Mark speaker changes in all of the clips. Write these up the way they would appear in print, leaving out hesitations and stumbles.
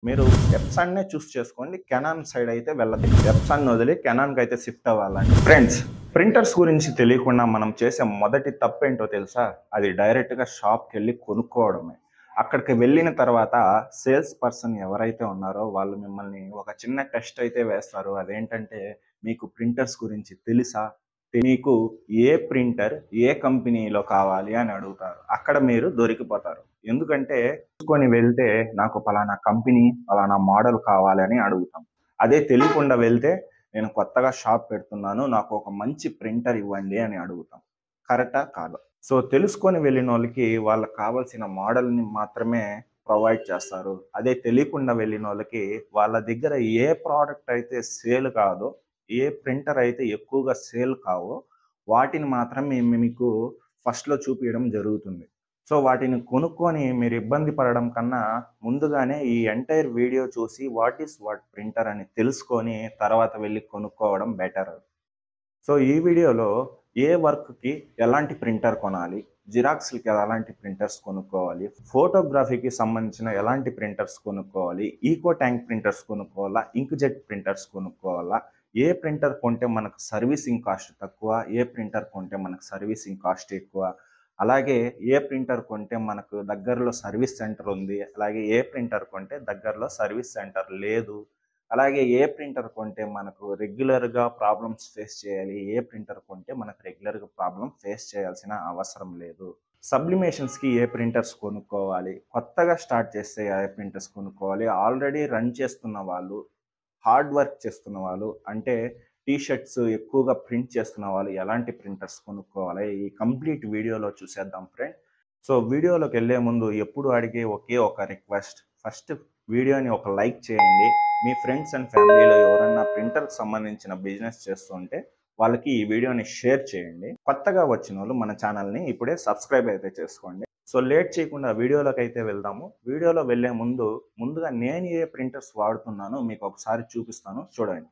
Speaker 1: మీరు ఎప్సన్‌నే చూస్ చేసుకోండి. Canon side అయితే వెళ్ళదు. ఎప్సన్ వదిలి కెనాన్‌కి అయితే షిఫ్ట్ అవ్వాలండి. ఫ్రెండ్స్, ప్రింటర్స్ గురించి తెలియకుండా మనం చేసే మొదటి తప్పేంటో తెలుసా? అది డైరెక్ట్‌గా షాప్‌కెళ్ళి కొనుక్కోవడమే. అక్కడికి వెళ్ళిన తర్వాత సేల్స్ పర్సన్ ఎవరైతే ఉన్నారో వాళ్ళు మిమ్మల్ని ఒక చిన్న టెస్ట్ అయితే వేస్తారు. అదేంటంటే మీకు ప్రింటర్స్ గురించి తెలుసా? మీకు ఏ ప్రింటర్ ఏ కంపెనీలో కావాలి అని అడుగుతారు. అక్కడ మీరు దొరికిపోతారు. ఎందుకంటే చూసుకొని వెళ్తే నాకు పలానా కంపెనీ, పలానా మోడల్ కావాలి అని అడుగుతాం. అదే తెలియకుండా వెళ్తే నేను కొత్తగా షాప్ పెడుతున్నాను. నాకు ఒక మంచి ప్రింటర్ ఇవ్వండి అని అడుగుతాం. కరెక్టా? కాదా? సో, తెలుసుకొని వెళ్ళినోళ్ళకి వాళ్ళకి కావాల్సిన మోడల్‌ని మాత్రమే ప్రొవైడ్ చేస్తారు. అదే తెలియకుండా వెళ్ళినోళ్ళకి వాళ్ళ దగ్గర ఏ ప్రొడక్ట్ అయితే సేల్ కాదో, ఏ ప్రింటర్ అయితే ఎక్కువగా సేల్ కావో వాటిని మాత్రమే మీకు ఫస్ట్‌లో చూపియడం జరుగుతుంది. సో, వాటిని కొనుక్కొని మీరు ఇబ్బంది పడడం కన్నా ముందుగానే ఈ ఎంటైర్ వీడియో చూసి వాట్ ఈస్ వాట్ ప్రింటర్ అని తెలుసుకొని తర్వాత వెళ్లి కొనుక్కోవడం బెటర్. సో, ఈ వీడియోలో ఏ వర్క్‌కి ఎలాంటి ప్రింటర్ కొనాలి, జిరాక్స్‌లకి ఎలాంటి ప్రింటర్స్ కొనుక్కోవాలి, ఫోటోగ్రఫీకి సంబంధించిన ఎలాంటి ప్రింటర్స్ కొనుక్కోవాలి, ఈకో ట్యాంక్ ప్రింటర్స్ కొనుక్కోవాలా, ఇంక్‌జెట్ ప్రింటర్స్ కొనుక్కోవాలా, ఏ ప్రింటర్ కొంటే మనకు సర్వీసింగ్ కాస్ట్ తక్కువ, ఏ ప్రింటర్ కొంటే మనకు సర్వీసింగ్ కాస్ట్ ఎక్కువ, అలాగే ఏ ప్రింటర్ కొంటే మనకు దగ్గరలో సర్వీస్ సెంటర్ ఉంది, అలాగే ఏ ప్రింటర్ కొంటే దగ్గరలో సర్వీస్ సెంటర్ లేదు, అలాగే ఏ ప్రింటర్ కొంటే మనకు రెగ్యులర్‌గా ప్రాబ్లమ్స్ ఫేస్ చేయాలి, ఏ ప్రింటర్ కొంటే మనకు రెగ్యులర్‌గా ప్రాబ్లమ్ ఫేస్ చేయాల్సిన అవసరం లేదు. సబ్లిమేషన్స్‌కి ఏ ప్రింటర్స్ కొనుక్కోవాలి, కొత్తగా స్టార్ట్ చేస్తే ఏ ప్రింటర్స్ కొనుక్కోవాలి, ఆల్రెడీ రన్ చేస్తున్న వాళ్ళు, హార్డ్ వర్క్ చేస్తున్న వాళ్ళు, అంటే టీ షర్ట్స్ ఎక్కువగా ప్రింట్ చేస్తున్న వాళ్ళు ఎలాంటి ప్రింటర్స్ కొనుక్కోవాలి, ఈ కంప్లీట్ వీడియోలో చూసేద్దాం ఫ్రెండ్. సో, వీడియోలోకి వెళ్ళే ముందు ఎప్పుడు అడిగే ఒకే ఒక రిక్వెస్ట్, ఫస్ట్ వీడియోని ఒక లైక్ చేయండి. మీ ఫ్రెండ్స్ అండ్ ఫ్యామిలీలో ఎవరన్నా ప్రింటర్కి సంబంధించిన బిజినెస్ చేస్తుంటే వాళ్ళకి ఈ వీడియోని షేర్ చేయండి. కొత్తగా వచ్చిన వాళ్ళు మన ఛానల్ని ఇప్పుడే సబ్స్క్రైబ్ అయితే చేసుకోండి. సో, లేట్ చేయకుండా వీడియోలోకి అయితే వెళ్దాము. వీడియోలో వెళ్ళే ముందుగా నేను ఏ ప్రింటర్స్ వాడుతున్నానో మీకు ఒకసారి చూపిస్తాను, చూడండి.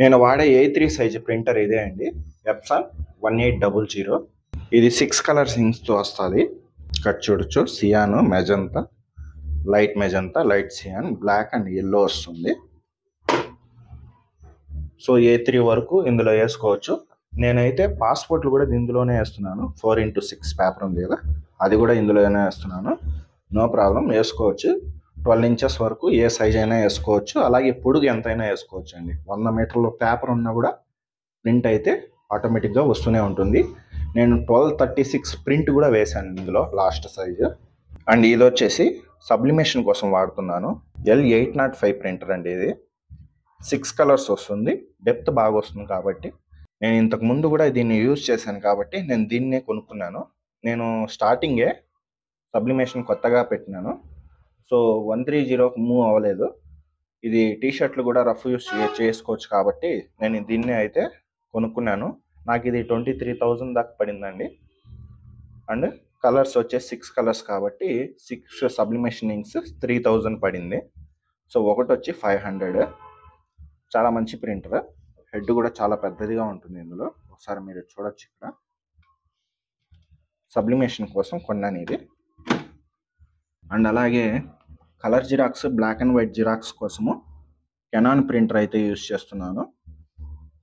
Speaker 1: నేను వాడే A3 సైజ్ ప్రింటర్ ఇదే అండి. ఎప్సాన్ 1800. ఇది 6 కలర్స్ ఇంక్స్‌తో వస్తుంది. ఇక్కడ చూడొచ్చు, cyan, magenta, light magenta, light cyan, black and yellow వస్తుంది. సో, A3 వరకు ఇందులో వేసుకోవచ్చు. నేనైతే పాస్పోర్ట్లు కూడా ఇందులోనే వేస్తున్నాను. 4x6 పేపర్ ఉంది కదా, అది కూడా ఇందులోనే వేస్తున్నాను. నో ప్రాబ్లం, వేసుకోవచ్చు. 12 ఇంచెస్ వరకు ఏ సైజ్ అయినా వేసుకోవచ్చు. అలాగే పొడుగు ఎంతైనా వేసుకోవచ్చు అండి. 100 మీటర్ల పేపర్ ఉన్నా కూడా ప్రింట్ అయితే ఆటోమేటిక్గా వస్తూనే ఉంటుంది. నేను 1236 ప్రింట్ కూడా వేశాను ఇందులో, లాస్ట్ సైజు. అండ్ ఇది వచ్చేసి సబ్లిమేషన్ కోసం వాడుతున్నాను. L805 ప్రింటర్ అండి ఇది. 6 కలర్స్ వస్తుంది. డెప్త్ బాగా వస్తుంది కాబట్టి నేను ఇంతకు ముందు కూడా దీన్ని యూజ్ చేశాను కాబట్టి నేను దీన్నే కొనుక్కున్నాను. నేను స్టార్టింగే సబ్లిమేషన్ కొత్తగా పెట్టినాను. సో, 130కి మూవ్ అవ్వలేదు. ఇది టీ షర్ట్లు కూడా రఫ్ యూస్ చేసుకోవచ్చు కాబట్టి నేను దీన్నే అయితే కొనుక్కున్నాను. నాకు ఇది 23,000 దాకా పడిందండి. అండ్ కలర్స్ వచ్చేసి 6 కలర్స్ కాబట్టి 6 సబ్లిమేషన్ ఇంక్స్ 3,000 పడింది. సో, ఒకటి వచ్చి 500. చాలా మంచి ప్రింటర్. హెడ్ కూడా చాలా పెద్దదిగా ఉంటుంది ఇందులో. ఒకసారి మీరు చూడొచ్చు ఇక్కడ. సబ్లిమేషన్ కోసం కొన్నాను ఇది. అండ్ అలాగే colour xerox, black and white xerox కోసము కెనాన్ ప్రింటర్ అయితే యూజ్ చేస్తున్నాను.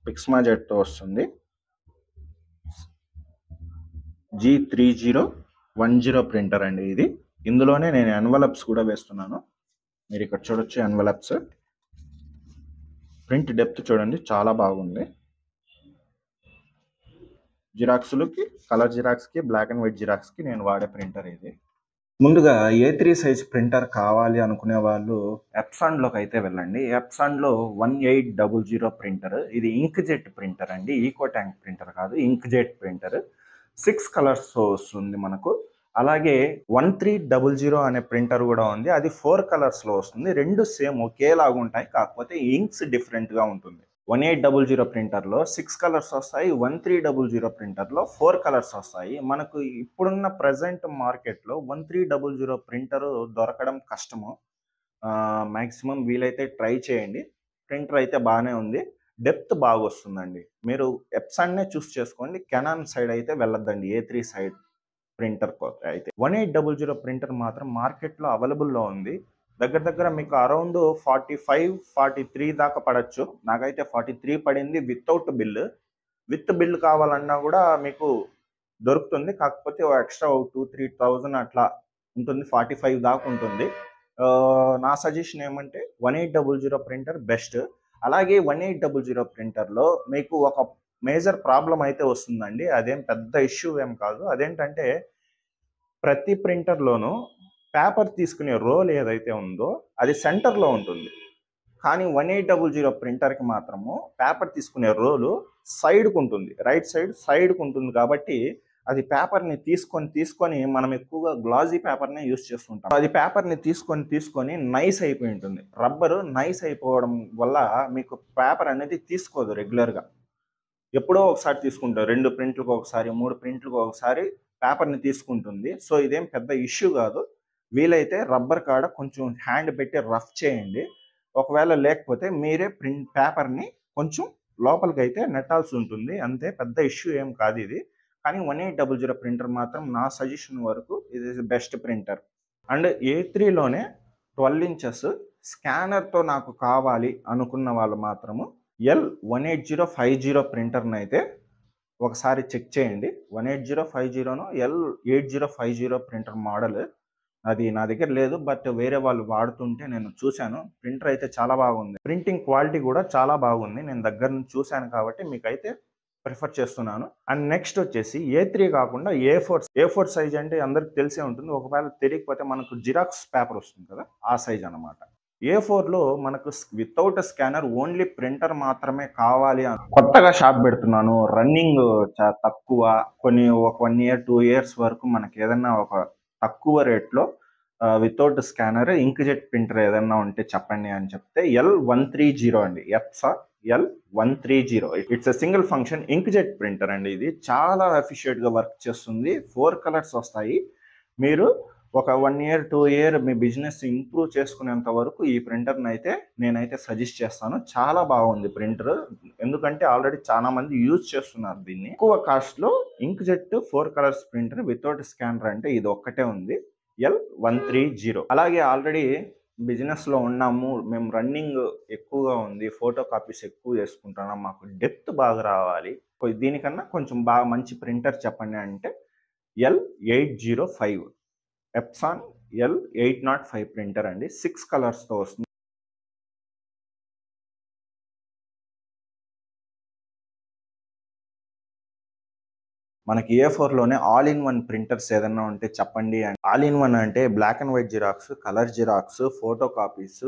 Speaker 1: పిక్స్మాజెట్తో వస్తుంది. G3010 ప్రింటర్ అండి ఇది. ఇందులోనే నేను ఎన్వలప్స్ కూడా వేస్తున్నాను. మీరు ఇక్కడ చూడొచ్చు ఎన్వలప్స్. ప్రింట్ డెప్త్ చూడండి, చాలా బాగుంది. జిరాక్స్లకి, కలర్ జిరాక్స్కి, బ్లాక్ అండ్ వైట్ జిరాక్స్కి నేను వాడే ప్రింటర్ ఇది. ముందుగా A3 సైజ్ ప్రింటర్ కావాలి అనుకునే వాళ్ళు ఎప్సాన్లోకి అయితే వెళ్ళండి. ఎప్సాన్లో 1800 ప్రింటర్. ఇది ఇంక్జెట్ ప్రింటర్ అండి, ఈకో ట్యాంక్ ప్రింటర్ కాదు, ఇంక్జెట్ ప్రింటర్. 6 కలర్స్ వస్తుంది మనకు. అలాగే 1300 అనే ప్రింటర్ కూడా ఉంది. అది 4 కలర్స్లో వస్తుంది. రెండు సేమ్ ఒకేలాగా ఉంటాయి, కాకపోతే ఇంక్స్ డిఫరెంట్గా ఉంటుంది. 1800 ప్రింటర్లో 6 కలర్స్ వస్తాయి. 1300 ప్రింటర్లో 4 కలర్స్ వస్తాయి. మనకు ఇప్పుడున్న ప్రజెంట్ మార్కెట్లో 1300 ప్రింటర్ దొరకడం కష్టము. మ్యాక్సిమం వీలైతే ట్రై చేయండి. ప్రింటర్ అయితే బాగానే ఉంది. డెప్త్ బాగా వస్తుందండి. మీరు ఎప్సాన్నే చూస్ చేసుకోండి. కెనాన్ సైడ్ అయితే వెళ్ళొద్దండి. A3 సైడ్ ప్రింటర్ అయితే 1800 ప్రింటర్ మాత్రం మార్కెట్లో అవైలబుల్లో ఉంది. దగ్గర దగ్గర మీకు అరౌండ్ 45, 43 దాకా పడచ్చు. నాకైతే 43 పడింది విత్ బిల్ కావాలన్నా కూడా మీకు దొరుకుతుంది. కాకపోతే ఎక్స్ట్రా 2-3,000 అట్లా ఉంటుంది. 45 దాకా ఉంటుంది. నా సజెషన్ ఏమంటే 1800 ప్రింటర్ బెస్ట్. అలాగే 1800 ప్రింటర్లో మీకు ఒక మేజర్ ప్రాబ్లం అయితే వస్తుందండి. అదేం పెద్ద ఇష్యూ ఏం కాదు. అదేంటంటే ప్రతి ప్రింటర్లోనూ పేపర్ తీసుకునే రోల్ ఏదైతే ఉందో అది సెంటర్లో ఉంటుంది. కానీ 1800 ప్రింటర్కి మాత్రము పేపర్ తీసుకునే రోలు సైడ్కు ఉంటుంది. రైట్ సైడ్కు ఉంటుంది కాబట్టి అది పేపర్ని తీసుకొని మనం ఎక్కువగా గ్లాజీ పేపర్నే యూస్ చేస్తుంటాం. అది పేపర్ని తీసుకొని నైస్ అయిపోయి ఉంటుంది. రబ్బరు నైస్ అయిపోవడం వల్ల మీకు పేపర్ అనేది తీసుకోదు రెగ్యులర్గా. ఎప్పుడో ఒకసారి తీసుకుంటారు. 2 ప్రింట్లకు ఒకసారి, 3 ప్రింట్లకు ఒకసారి పేపర్ని తీసుకుంటుంది. సో ఇదేం పెద్ద ఇష్యూ కాదు. వీలైతే రబ్బర్ కాడ కొంచెం హ్యాండ్ పెట్టి రఫ్ చేయండి. ఒకవేళ లేకపోతే మీరే పేపర్ని కొంచెం లోపలికి అయితే నెట్టాల్సి ఉంటుంది. అంతే, పెద్ద ఇష్యూ ఏం కాదు ఇది. కానీ 1800 ప్రింటర్ మాత్రం నా సజెషన్ వరకు ఇది బెస్ట్ ప్రింటర్. అండ్ A3లోనే 12 ఇంచెస్ స్కానర్తో నాకు కావాలి అనుకున్న వాళ్ళు మాత్రము L18050 ప్రింటర్ని అయితే ఒకసారి చెక్ చేయండి. 18050ను L8050 ప్రింటర్ మోడల్ అది నా దగ్గర లేదు. బట్ వేరే వాళ్ళు వాడుతుంటే నేను చూశాను. ప్రింటర్ అయితే చాలా బాగుంది. ప్రింటింగ్ క్వాలిటీ కూడా చాలా బాగుంది. నేను దగ్గర నుంచి చూశాను కాబట్టి మీకైతే ప్రిఫర్ చేస్తున్నాను. అండ్ నెక్స్ట్ వచ్చేసి A3 కాకుండా A4 సైజ్ అంటే అందరికి తెలిసే ఉంటుంది. ఒకవేళ తెలియకపోతే మనకు జిరాక్స్ పేపర్ వస్తుంది కదా, ఆ సైజ్ అనమాట. A4లో మనకు వితౌట్ స్కానర్ ఓన్లీ ప్రింటర్ మాత్రమే కావాలి. కొత్తగా షాప్ పెడుతున్నాను, రన్నింగ్ తక్కువ, ఒక 1 year 2 years వరకు మనకి ఏదన్నా ఒక తక్కువ రేట్లో వితౌట్ స్కానర్ ఇంక్జెట్ ప్రింటర్ ఏదన్నా ఉంటే చెప్పండి అని చెప్తే L130 అండి. L130 it's single function inkjet printer అండి. ఇది చాలా ఎఫిషియెంట్గా వర్క్ చేస్తుంది. 4 కలర్స్ వస్తాయి. మీరు ఒక 1 year 2 year మీ బిజినెస్ ఇంప్రూవ్ చేసుకునేంత వరకు ఈ ప్రింటర్ని అయితే నేనైతే సజెస్ట్ చేస్తాను. చాలా బాగుంది ప్రింటర్. ఎందుకంటే ఆల్రెడీ చాలా మంది యూజ్ చేస్తున్నారు దీన్ని. ఎక్కువ కాస్ట్లో inkjet 4 colours printer without scanner అంటే ఇది ఒక్కటే ఉంది, L130. అలాగే ఆల్రెడీ బిజినెస్లో ఉన్నాము, మేము రన్నింగ్ ఎక్కువగా ఉంది, ఫోటో కాపీస్ ఎక్కువ చేసుకుంటున్నాం, మాకు డెప్త్ బాగా రావాలి, దీనికన్నా కొంచెం బాగా మంచి ప్రింటర్ చెప్పండి అంటే L805 ఎప్సాన్ L805 ప్రింటర్ అండి. 6 కలర్స్తో వస్తుంది. మనకి A4లోనే ఆల్ ఇన్ వన్ ప్రింటర్స్ ఏదన్నా ఉంటే చెప్పండి. ఆల్ ఇన్ వన్ అంటే black and white xerox, colour xerox, photo copies,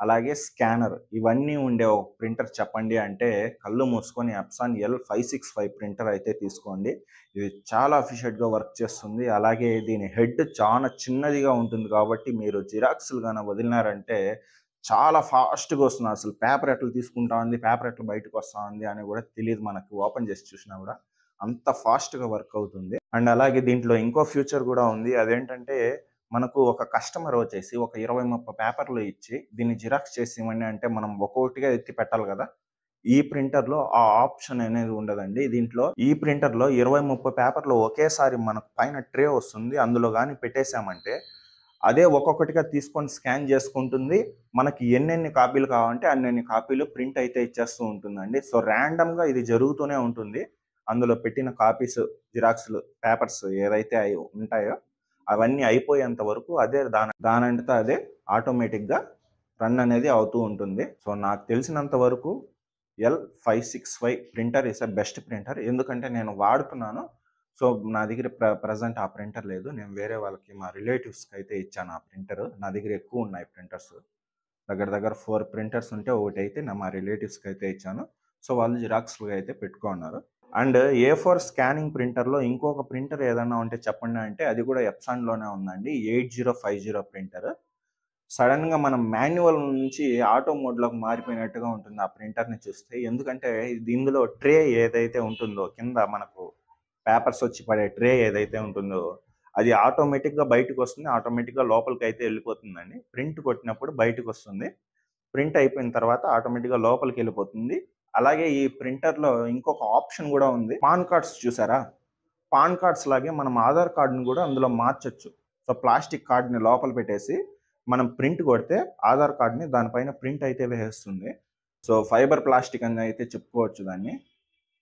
Speaker 1: అలాగే స్కానర్, ఇవన్నీ ఉండే ఒక ప్రింటర్ చెప్పండి అంటే కళ్ళు మూసుకొని ఎప్సాన్ L565 ప్రింటర్ అయితే తీసుకోండి. ఇది చాలా ఎఫిషియెంట్గా వర్క్ చేస్తుంది. అలాగే దీని హెడ్ చాలా చిన్నదిగా ఉంటుంది కాబట్టి మీరు జిరాక్స్లు కానీ వదిలినారంటే చాలా ఫాస్ట్గా వస్తుంది. అసలు పేపర్ ఎట్లా తీసుకుంటా ఉంది, పేపర్ ఎట్లా బయటకు వస్తూ ఉంది అని కూడా తెలియదు మనకు. ఓపెన్ చేసి చూసినా కూడా అంత ఫాస్ట్గా వర్క్ అవుతుంది. అండ్ అలాగే దీంట్లో ఇంకో ఫ్యూచర్ కూడా ఉంది. అదేంటంటే మనకు ఒక కస్టమర్ వచ్చేసి ఒక 20-30 పేపర్లు ఇచ్చి దీన్ని జిరాక్స్ చేసి ఇవ్వండి అంటే మనం ఒక్కొక్కటిగా ఎత్తి పెట్టాలి కదా. ఈ ప్రింటర్లో ఆ ఆప్షన్ అనేది ఉండదండి. ఈ ప్రింటర్లో 20-30 పేపర్లు ఒకేసారి మనకు పైన ట్రే వస్తుంది. అందులో కానీ పెట్టేశామంటే అదే ఒక్కొక్కటిగా తీసుకొని స్కాన్ చేసుకుంటుంది. మనకి ఎన్నెన్ని కాపీలు కావాలంటే అన్నెన్ని కాపీలు ప్రింట్ అయితే ఇచ్చేస్తూ ఉంటుందండి. సో ర్యాండమ్గా ఇది జరుగుతూనే ఉంటుంది. అందులో పెట్టిన కాపీస్, జిరాక్స్లు, పేపర్స్ ఏదైతే ఉంటాయో అవన్నీ అయిపోయేంత వరకు అదే దానంతటా అదే ఆటోమేటిక్గా రన్ అనేది అవుతూ ఉంటుంది. సో నాకు తెలిసినంత వరకు L565 printer is a best printer. ఎందుకంటే నేను వాడుతున్నాను. సో నా దగ్గర ప్రజెంట్ ఆ ప్రింటర్ లేదు. నేను వేరే వాళ్ళకి, మా రిలేటివ్స్కి అయితే ఇచ్చాను ఆ ప్రింటర్. నా దగ్గర ఎక్కువ ఉన్నాయి ప్రింటర్స్. దగ్గర 4 ప్రింటర్స్ ఉంటే ఒకటి అయితే మా రిలేటివ్స్కి అయితే ఇచ్చాను. సో వాళ్ళు జిరాక్స్లుగా అయితే పెట్టుకున్నారు. అండ్ A4 స్కానింగ్ ప్రింటర్లో ఇంకొక ప్రింటర్ ఏదన్నా ఉంటే చెప్పండి అంటే అది కూడా ఎప్సాన్లోనే ఉందండి. 8050 ప్రింటర్. సడన్గా మనం మాన్యువల్ నుంచి ఆటో మోడ్లోకి మారిపోయినట్టుగా ఉంటుంది ఆ ప్రింటర్ని చూస్తే. ఎందుకంటే ఇందులో ట్రే ఏదైతే ఉంటుందో, కింద మనకు పేపర్స్ వచ్చి పడే ట్రే ఏదైతే ఉంటుందో అది ఆటోమేటిక్గా బయటకు వస్తుంది. ఆటోమేటిక్గా లోపలికి అయితే వెళ్ళిపోతుందండి. ప్రింట్ కొట్టినప్పుడు బయటకు వస్తుంది. ప్రింట్ అయిపోయిన తర్వాత ఆటోమేటిక్గా లోపలికి వెళ్ళిపోతుంది. అలాగే ఈ ప్రింటర్లో ఇంకొక ఆప్షన్ కూడా ఉంది. పాన్ కార్డ్స్ చూసారా? పాన్ కార్డ్స్ లాగే మనం ఆధార్ కార్డుని కూడా అందులో మార్చొచ్చు. సో ప్లాస్టిక్ కార్డ్ని లోపల పెట్టేసి మనం ప్రింట్ కొడితే ఆధార్ కార్డ్ని దానిపైన ప్రింట్ అయితే వేసేస్తుంది. సో ఫైబర్ ప్లాస్టిక్ అని అయితే చెప్పుకోవచ్చు దాన్ని.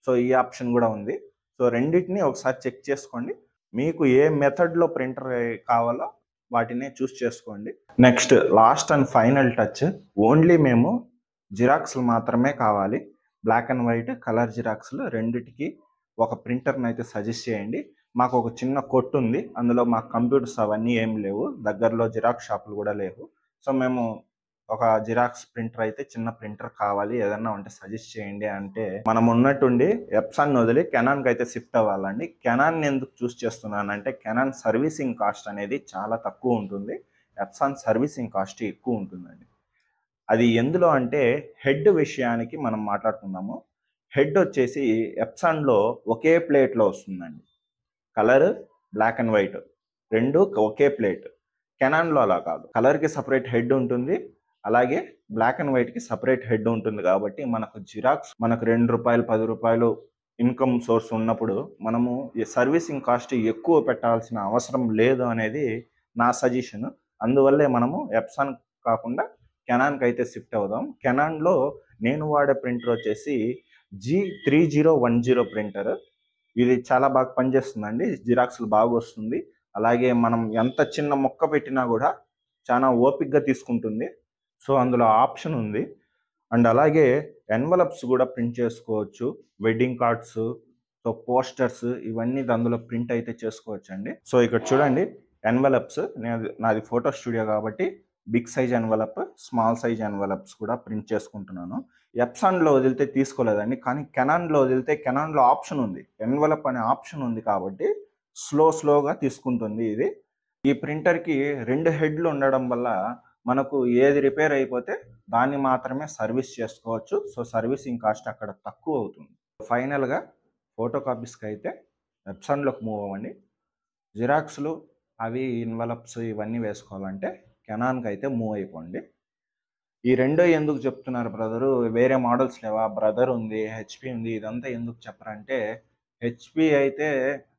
Speaker 1: సో ఈ ఆప్షన్ కూడా ఉంది. సో రెండింటిని ఒకసారి చెక్ చేసుకోండి. మీకు ఏ మెథడ్లో ప్రింటర్ కావాలో వాటిని చూస్ చేసుకోండి. Next last and final touch, only మేము జిరాక్స్లు మాత్రమే కావాలి. బ్లాక్ అండ్ వైట్, కలర్ జిరాక్స్లు రెండిటికి ఒక ప్రింటర్ని అయితే సజెస్ట్ చేయండి. మాకు ఒక చిన్న కొట్టు ఉంది, అందులో మాకు కంప్యూటర్స్ అవన్నీ ఏం లేవు, దగ్గరలో జిరాక్స్ షాపులు కూడా లేవు. సో మేము ఒక జిరాక్స్ ప్రింటర్ అయితే చిన్న ప్రింటర్ కావాలి, ఏదన్నా ఉంటే సజెస్ట్ చేయండి అంటే మనం ఉన్నట్టుండి ఎప్సాన్ వదిలి కెనాన్కి అయితే షిఫ్ట్ అవ్వాలండి. కెనాన్ ఎందుకు చూస్ చేస్తున్నానంటే కెనాన్ సర్వీసింగ్ కాస్ట్ అనేది చాలా తక్కువ ఉంటుంది, ఎప్సాన్ సర్వీసింగ్ కాస్ట్ ఎక్కువ ఉంటుందండి. అది ఎందులో అంటే హెడ్ విషయానికి మనం మాట్లాడుకుందాము. హెడ్ వచ్చేసి ఎప్సాన్లో ఒకే ప్లేట్లో వస్తుందండి. కలర్, బ్లాక్ అండ్ వైట్ రెండు ఒకే ప్లేట్. కెనాన్లో అలా కాదు, కలర్కి సపరేట్ హెడ్ ఉంటుంది, అలాగే బ్లాక్ అండ్ వైట్కి సపరేట్ హెడ్ ఉంటుంది. కాబట్టి మనకు జిరాక్స్ మనకు ₹2, ₹10 ఇన్కమ్ సోర్స్ ఉన్నప్పుడు మనము ఈ సర్వీసింగ్ కాస్ట్ ఎక్కువ పెట్టాల్సిన అవసరం లేదు అనేది నా సజెషన్. అందువల్లే మనము ఎప్సాన్ కాకుండా కెనాన్కి అయితే షిఫ్ట్ అవుదాం. కెనాన్లో నేను వాడే ప్రింటర్ వచ్చేసి G3010 ప్రింటర్. ఇది చాలా బాగా పనిచేస్తుందండి, జిరాక్స్లు బాగా వస్తుంది. అలాగే మనం ఎంత చిన్న మొక్క పెట్టినా కూడా చాలా ఓపిక్గా తీసుకుంటుంది. సో అందులో ఆప్షన్ ఉంది. అండ్ అలాగే ఎన్వలప్స్ కూడా ప్రింట్ చేసుకోవచ్చు, వెడ్డింగ్ కార్డ్స్, సో పోస్టర్స్ ఇవన్నీ అందులో ప్రింట్ అయితే చేసుకోవచ్చు అండి. సో ఇక్కడ చూడండి ఎన్వలప్స్, నాది ఫోటో స్టూడియో కాబట్టి big size envelope, small size envelopes కూడా ప్రింట్ చేసుకుంటున్నాను. ఎప్సాన్లో వదిలితే తీసుకోలేదండి, కానీ కెనాన్లో వదిలితే కెనాన్లో ఆప్షన్ ఉంది, ఎన్వలప్ అనే ఆప్షన్ ఉంది కాబట్టి స్లోగా తీసుకుంటుంది ఇది. ఈ ప్రింటర్కి 2 హెడ్లు ఉండడం వల్ల మనకు ఏది రిపేర్ అయిపోతే దాన్ని మాత్రమే సర్వీస్ చేసుకోవచ్చు. సో సర్వీసింగ్ కాస్ట్ అక్కడ తక్కువ అవుతుంది. ఫైనల్గా ఫోటో కాపీస్కి అయితే ఎప్సాన్లోకి మూవ్ అవ్వండి. జిరాక్స్లు అవి ఇన్వలప్స్ ఇవన్నీ వేసుకోవాలంటే కెనాన్కి అయితే మూవ్ అయిపోండి. ఈ రెండో ఎందుకు చెప్తున్నారు బ్రదరు, వేరే మోడల్స్ లేవా? బ్రదర్ ఉంది, హెచ్పి ఉంది, ఇదంతా ఎందుకు చెప్పరంటే హెచ్పి అయితే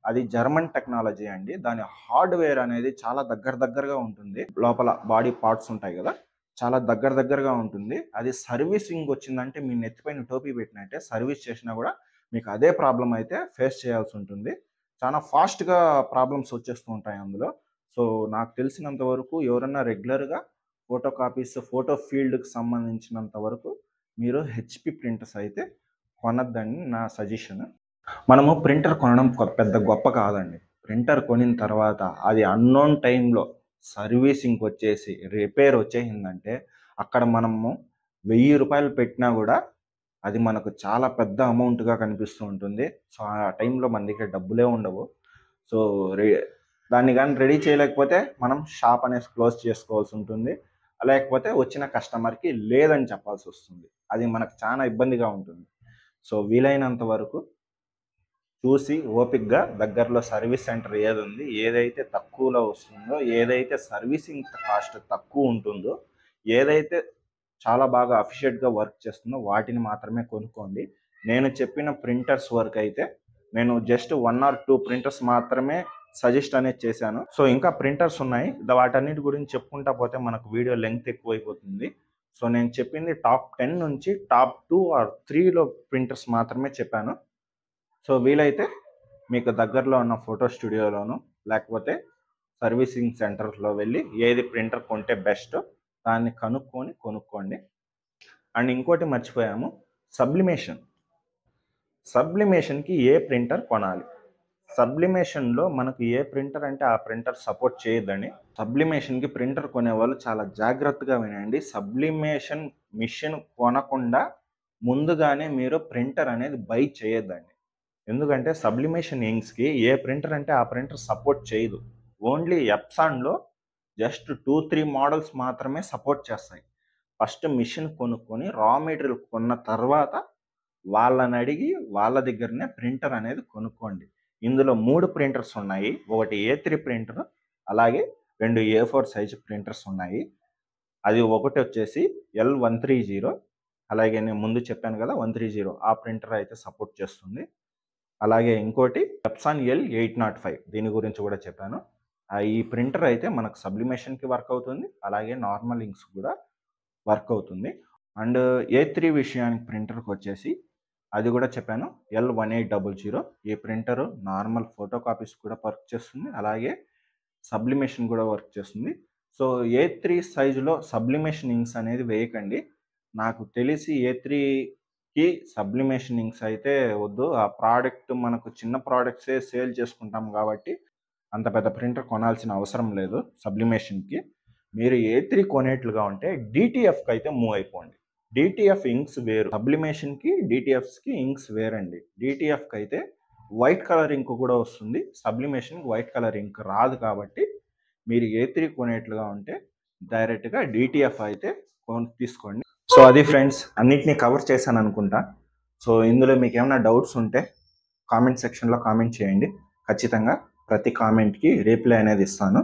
Speaker 1: అది జర్మన్ టెక్నాలజీ అండి. దాని హార్డ్వేర్ అనేది చాలా దగ్గరగా ఉంటుంది. లోపల బాడీ పార్ట్స్ ఉంటాయి కదా, చాలా దగ్గరగా ఉంటుంది. అది సర్వీసింగ్ వచ్చిందంటే మీ నెత్తిపైన టోపీ పెట్టినట్టే, సర్వీస్ చేసినా కూడా మీకు అదే ప్రాబ్లం అయితే ఫేస్ చేయాల్సి ఉంటుంది. చాలా ఫాస్ట్గా ప్రాబ్లమ్స్ వచ్చేస్తూ ఉంటాయి అందులో. సో నాకు తెలిసినంత వరకు ఎవరన్నా రెగ్యులర్గా ఫోటో కాపీస్, ఫోటో ఫీల్డ్కి సంబంధించినంత వరకు మీరు హెచ్పి ప్రింటర్స్ అయితే కొనద్దని నా సజెషన్. మనము ప్రింటర్ కొనడం పెద్ద గొప్ప కాదండి. ప్రింటర్ కొనిన తర్వాత అది అన్నోన్ టైంలో సర్వీసింగ్కి వచ్చేసి రిపేర్ వచ్చేసిందంటే అక్కడ మనము ₹1000 పెట్టినా కూడా అది మనకు చాలా పెద్ద అమౌంట్గా కనిపిస్తూ ఉంటుంది. సో ఆ టైంలో మన దగ్గర డబ్బులే ఉండవు. సో దాన్ని కానీ రెడీ చేయలేకపోతే మనం షాప్ అనేది క్లోజ్ చేసుకోవాల్సి ఉంటుంది, లేకపోతే వచ్చిన కస్టమర్కి లేదని చెప్పాల్సి వస్తుంది. అది మనకు చాలా ఇబ్బందిగా ఉంటుంది. సో వీలైనంత వరకు చూసి ఓపిక్గా దగ్గరలో సర్వీస్ సెంటర్ ఏది ఉంది, ఏదైతే తక్కువలో వస్తుందో, ఏదైతే సర్వీసింగ్ కాస్ట్ తక్కువ ఉంటుందో, ఏదైతే చాలా బాగా అఫిషియెంట్గా వర్క్ చేస్తుందో వాటిని మాత్రమే కొనుక్కోండి. నేను చెప్పిన ప్రింటర్స్ వరకు అయితే నేను జస్ట్ 1 or 2 ప్రింటర్స్ మాత్రమే సజెస్ట్ అనేది చేశాను. సో ఇంకా ప్రింటర్స్ ఉన్నాయి, వాటన్నిటి గురించి చెప్పుకుంటా పోతే మనకు వీడియో లెంగ్త్ ఎక్కువైపోతుంది. సో నేను చెప్పింది టాప్ 10 నుంచి టాప్ 2 or 3లో ప్రింటర్స్ మాత్రమే చెప్పాను. సో వీలైతే మీకు దగ్గరలో ఉన్న ఫోటో స్టూడియోలోను లేకపోతే సర్వీసింగ్ సెంటర్లో వెళ్ళి ఏది ప్రింటర్ కొంటే బెస్ట్ దాన్ని కొనుక్కోండి. అండ్ ఇంకోటి మర్చిపోయాము, సబ్లిమేషన్కి ఏ ప్రింటర్ కొనాలి? సబ్లిమేషన్లో మనకు ఏ ప్రింటర్ అంటే ఆ ప్రింటర్ సపోర్ట్ చేయొద్దని. సబ్లిమేషన్కి ప్రింటర్ కొనేవాళ్ళు చాలా జాగ్రత్తగా వినండి. సబ్లిమేషన్ మిషన్ కొనకుండా ముందుగానే మీరు ప్రింటర్ అనేది బై చేయొద్దండి. ఎందుకంటే సబ్లిమేషన్ ఇంక్స్కి ఏ ప్రింటర్ అంటే ఆ ప్రింటర్ సపోర్ట్ చేయదు. ఓన్లీ ఎప్సాన్లో జస్ట్ 2-3 మోడల్స్ మాత్రమే సపోర్ట్ చేస్తాయి. ఫస్ట్ మిషన్ కొనుక్కొని రా మెటీరియల్ కొన్న తర్వాత వాళ్ళని అడిగి వాళ్ళ దగ్గరనే ప్రింటర్ అనేది కొనుక్కోండి. ఇందులో 3 ప్రింటర్స్ ఉన్నాయి. ఒకటి A3 ప్రింటర్, అలాగే 2 A4 సైజు ప్రింటర్స్ ఉన్నాయి. అది ఒకటి వచ్చేసి L130, అలాగే నేను ముందు చెప్పాను కదా 130 ఆ ప్రింటర్ అయితే సపోర్ట్ చేస్తుంది. అలాగే ఇంకోటి ఎప్సాన్ L805 దీని గురించి కూడా చెప్పాను. ఈ ప్రింటర్ అయితే మనకు సబ్లిమేషన్కి వర్క్ అవుతుంది, అలాగే నార్మల్ ఇంక్స్ కూడా వర్క్ అవుతుంది. అండ్ A3 విషయానికి ప్రింటర్కి వచ్చేసి అది కూడా చెప్పాను, L1800. ఈ ప్రింటర్ నార్మల్ ఫోటో కాపీస్ కూడా వర్క్ చేస్తుంది, అలాగే సబ్లిమేషన్ కూడా వర్క్ చేస్తుంది. సో A3 సైజులో సబ్లిమేషన్ ఇంక్స్ అనేది వేయకండి. నాకు తెలిసి A3కి సబ్లిమేషన్ ఇంక్స్ అయితే వద్దు. ఆ ప్రోడక్ట్ మనకు చిన్న ప్రోడక్ట్సే సేల్ చేసుకుంటాం కాబట్టి అంత పెద్ద ప్రింటర్ కొనాల్సిన అవసరం లేదు సబ్లిమేషన్కి. మీరు A3 కొనేట్లుగా ఉంటే DTFకి అయితే మూవ్ అయిపోండి. DTF ఇంక్స్ వేరు, సబ్లిమేషన్కి DTFస్కి ఇంక్స్ వేరండి. DTFకి అయితే వైట్ కలర్ ఇంక్ కూడా వస్తుంది, సబ్లిమేషన్కి వైట్ కలర్ ఇంక్ రాదు. కాబట్టి మీరు A3 కొనేట్లుగా ఉంటే డైరెక్ట్గా DTF అయితే తీసుకోండి. సో అది ఫ్రెండ్స్, అన్నిటినీ కవర్ చేశాను అనుకుంటా. సో ఇందులో మీకు ఏమైనా డౌట్స్ ఉంటే కామెంట్ సెక్షన్లో కామెంట్ చేయండి. ఖచ్చితంగా ప్రతి కామెంట్కి రిప్లై అనేది ఇస్తాను.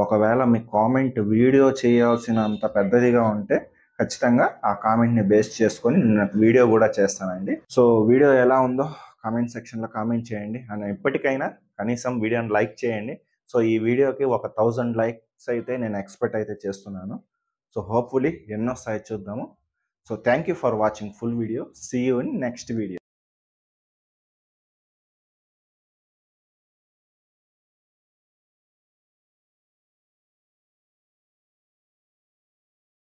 Speaker 1: ఒకవేళ మీ కామెంట్ వీడియో చేయాల్సినంత పెద్దదిగా ఉంటే ఖచ్చితంగా ఆ కామెంట్ని బేస్ చేసుకొని నేను వీడియో కూడా చేస్తానండి. సో వీడియో ఎలా ఉందో కామెంట్ సెక్షన్లో కామెంట్ చేయండి. అండ్ ఇప్పటికైనా కనీసం వీడియోని లైక్ చేయండి. సో ఈ వీడియోకి 1000 లైక్స్ అయితే నేను ఎక్స్పెక్ట్ అయితే చేస్తున్నాను. సో హోప్ఫుల్లీ ఎన్నో వస్తాయో చూద్దాము. So thank you for watching full video. See you in next video.